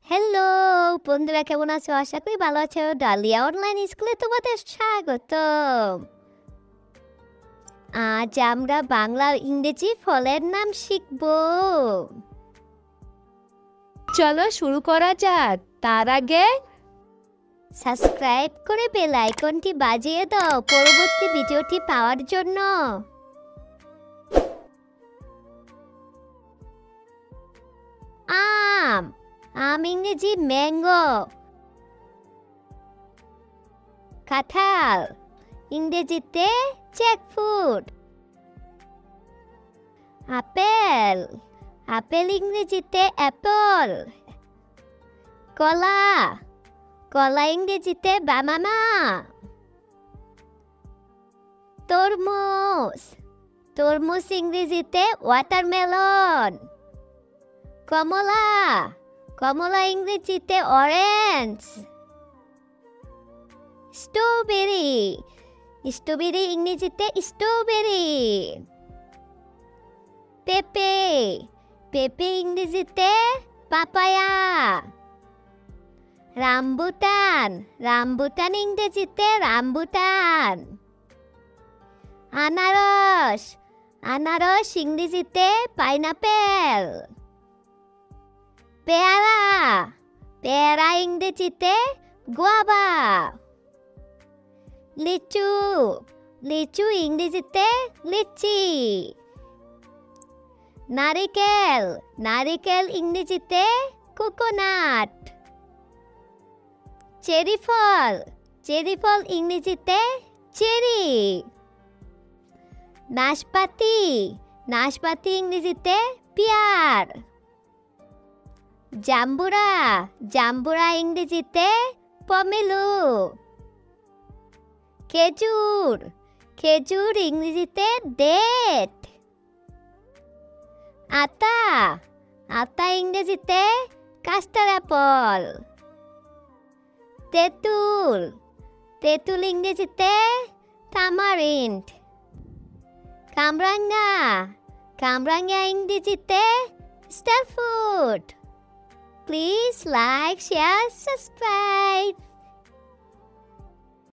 Hello বন্ধুরা, কেমন আছো? আশা করি ভালো আছো। ডালিয়া অনলাইন স্কুলে তোমাদের স্বাগত। আজ আমরা বাংলা ও ইংরেজি ফলের নাম শিখব। চলো শুরু করা যাক। তার আগে সাবস্ক্রাইব করে বেল আইকনটি বাজিয়ে দাও পরবর্তী ভিডিওটি পাওয়ার জন্য। আম আম ইংরেজি ম্যাঙ্গো। কাঁঠাল ইংরেজিতে জ্যাকফ্রুট। আপেল আপেল ইংরেজিতে অ্যাপল। কলা কলা ইংরেজিতে বানানা। তরমুজ তরমুজ ইংরেজিতে ওয়াটারমেলন। কমলা কমলা ইংরেজিতে অরেঞ্জ। স্ট্রবেরি স্ট্রবেরি ইংরেজিতে স্ট্রবেরি। পেঁপে পেঁপে ইংরেজিতে পাপায়া। রামবুটান রামবুটান ইংরেজিতে রামবুটান। আনারস আনারস ইংরেজিতে পাইনাপেল। পেয়ারা পেয়ারা ইংরেজিতে গুয়াভা। লিচু লিচু ইংরেজিতে লিচি। নারিকেল নারিকেল ইংরেজিতে কোকোনাট। চেরি ফল ইংরেজিতে চেরি। নাশপাতি নাশপাতি ইংরেজিতে পিয়ার। জাম্বুরা ইংরেজিতে পমেলো। খেজুর ইংরেজিতে ডেট। আতা ইংরেজিতে কাস্টার অ্যাপল। তেঁতুল ইংরেজিতে তামারিন্ড। কামরাঙ্গা ইংরেজিতে star fruit. Please like, share, subscribe.